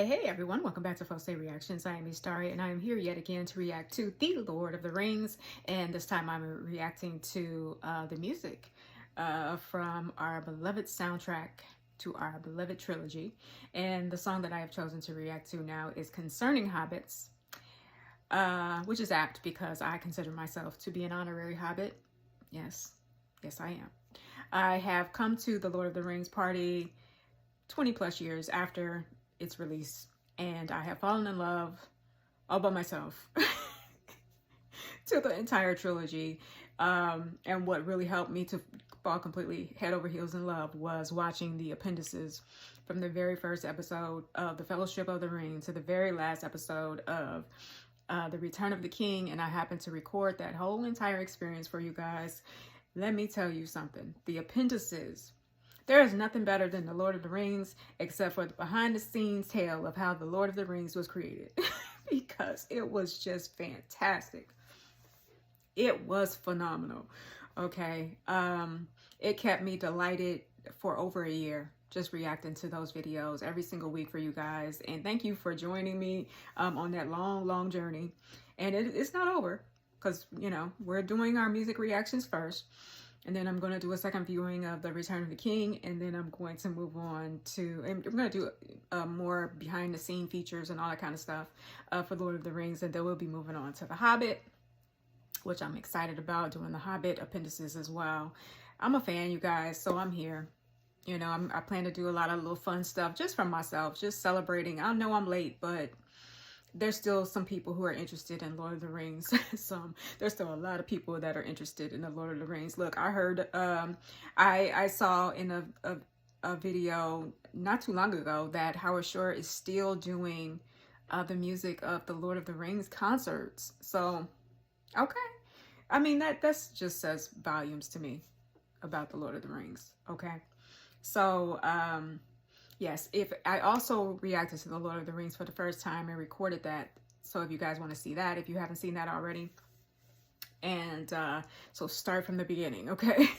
Hey everyone, welcome back to Full State Reactions. I am Starry and I am here yet again to react to The Lord of the Rings, and this time I'm reacting to the music from our beloved soundtrack to our beloved trilogy. And the song that I have chosen to react to now is Concerning Hobbits, which is apt because I consider myself to be an honorary Hobbit. Yes, I am. I have come to the Lord of the Rings party 20 plus years after its release, and I have fallen in love all by myself to the entire trilogy. And what really helped me to fall completely head over heels in love was watching the appendices from the very first episode of The Fellowship of the Ring to the very last episode of The Return of the King. And I happened to record that whole entire experience for you guys. Let me tell you something. The appendices, there is nothing better than The Lord of the Rings except for the behind the scenes tale of how The Lord of the Rings was created because it was just fantastic. It was phenomenal. Okay. It kept me delighted for over a year, just reacting to those videos every single week for you guys. And thank you for joining me on that long journey. And it's not over because, you know, we're doing our music reactions first. And then I'm going to do a second viewing of The Return of the King. And then I'm going to move on to, and we're going to do more behind the scene features and all that kind of stuff for Lord of the Rings. And then we'll be moving on to The Hobbit, which I'm excited about, doing The Hobbit appendices as well. I'm a fan, you guys, so I'm here. You know, I plan to do a lot of little fun stuff just for myself, just celebrating. I know I'm late, but there's still some people who are interested in Lord of the Rings. There's still a lot of people that are interested in the Lord of the Rings. Look, I heard, I saw in a video not too long ago that Howard Shore is still doing the music of the Lord of the Rings concerts. So, okay. I mean, that's just says volumes to me about the Lord of the Rings. Okay. So, yes, if I also reacted to the Lord of the Rings for the first time and recorded that. So if you guys want to see that, if you haven't seen that already. And so start from the beginning, okay?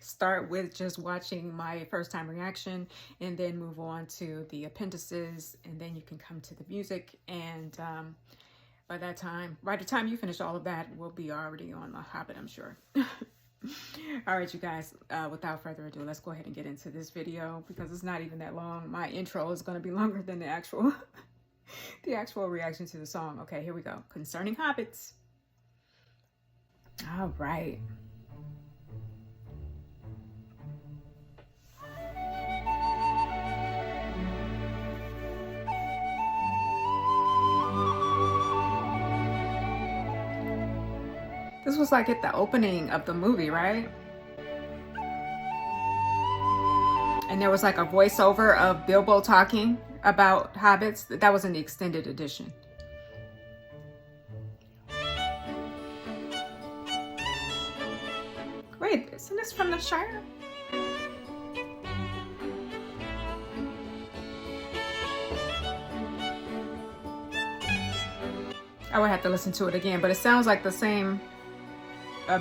Start with just watching my first time reaction and then move on to the appendices, and then you can come to the music. And by the time you finish all of that, we'll be already on The Hobbit, I'm sure. All right, you guys, without further ado, let's go ahead and get into this video because it's not even that long. My intro is going to be longer than the actual reaction to the song. Okay, here we go. Concerning Hobbits. All right. This was like at the opening of the movie, right? And there was like a voiceover of Bilbo talking about hobbits. That was in the extended edition. Wait, isn't this from the Shire? I would have to listen to it again, but it sounds like the same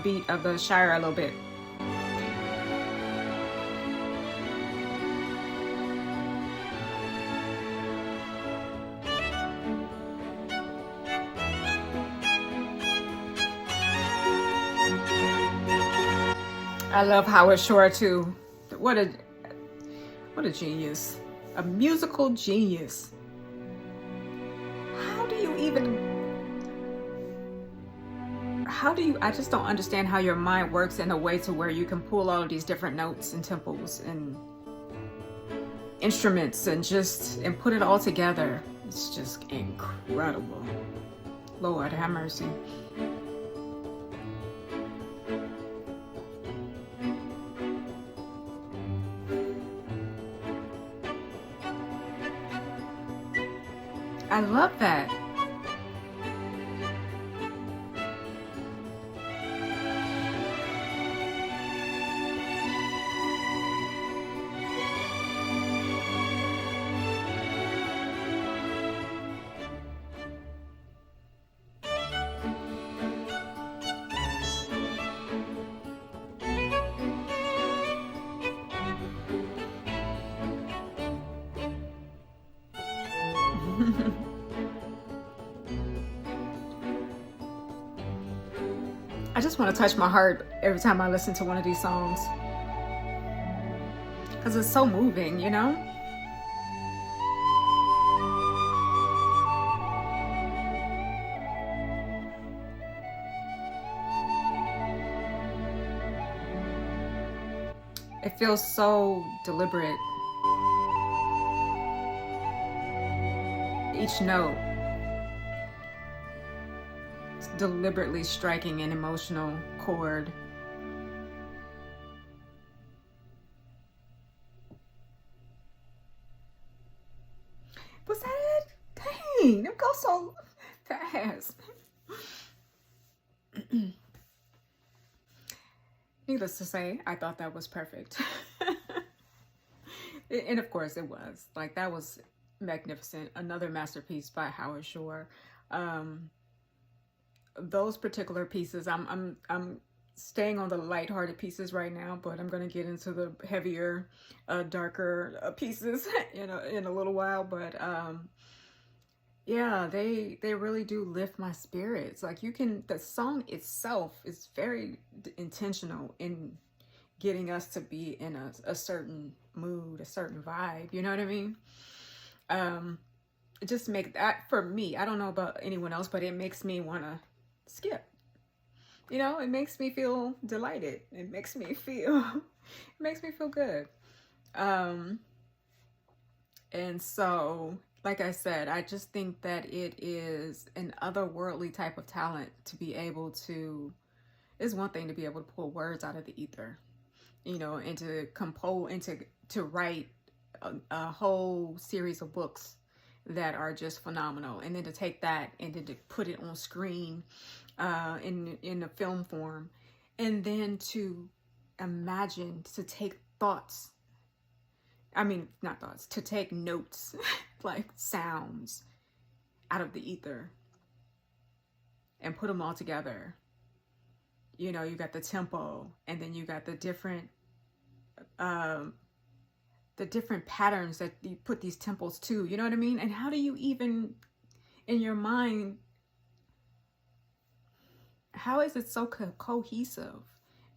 beat of the Shire a little bit. I love Howard Shore too. What a genius. A musical genius. I just don't understand how your mind works in a way to where you can pull all of these different notes and tempos and instruments and put it all together. It's just incredible. Lord have mercy. I love that. I just want to touch my heart every time I listen to one of these songs, because it's so moving, you know? It feels so deliberate. Each note is deliberately striking an emotional chord. Was that it? Dang, it goes so fast. Needless to say, I thought that was perfect. And of course it was. Like, that was magnificent. Another masterpiece by Howard Shore. Those particular pieces, I'm staying on the lighthearted pieces right now, but I'm going to get into the heavier, darker pieces in a little while. But yeah, they really do lift my spirits. Like, the song itself is very intentional in getting us to be in a certain mood, a certain vibe. You know what I mean? It just make that, for me, I don't know about anyone else, but it makes me want to skip. You know, it makes me feel delighted. It makes me feel good. And so, like I said, I just think that it is an otherworldly type of talent to be able to, it's one thing to be able to pull words out of the ether, you know, and to compose and to write a whole series of books that are just phenomenal, and then to take that and then to put it on screen in a film form, and then to imagine, to take thoughts, not thoughts, to take notes, like sounds out of the ether and put them all together. You know, you got the tempo, and then you got the different patterns that you put these tempos to, you know what I mean? And how do you even, in your mind, how is it so cohesive?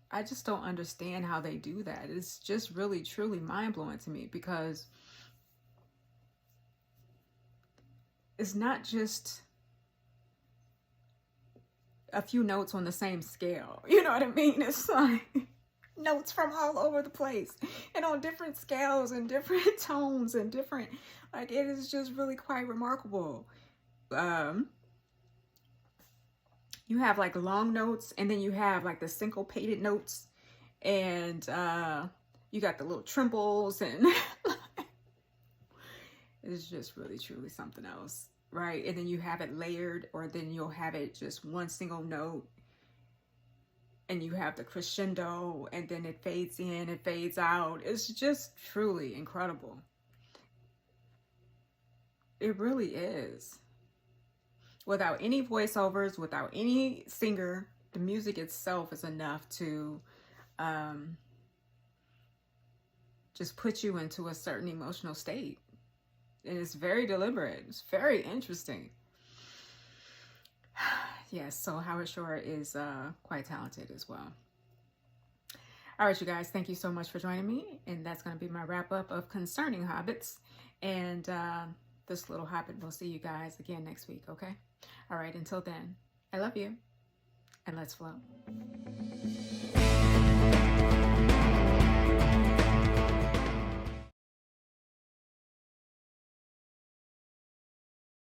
I just don't understand how they do that. It's just really, truly mind-blowing to me, because it's not just a few notes on the same scale. You know what I mean? It's like notes from all over the place and on different scales and different tones and different, like, it is just really quite remarkable. You have like long notes, and then you have like the syncopated notes, and you got the little trembles, and it's just really truly something else, right? And then you have it layered, or then you'll have it just one single note, and you have the crescendo, and then it fades in, it fades out. It's just truly incredible. It really is. Without any voiceovers, without any singer, the music itself is enough to just put you into a certain emotional state. And it's very deliberate. It's very interesting. Yes, so Howard Shore is quite talented as well. All right, you guys, thank you so much for joining me. And that's going to be my wrap up of Concerning Hobbits. And this little Hobbit, we'll see you guys again next week, okay? All right, until then, I love you, and let's flow.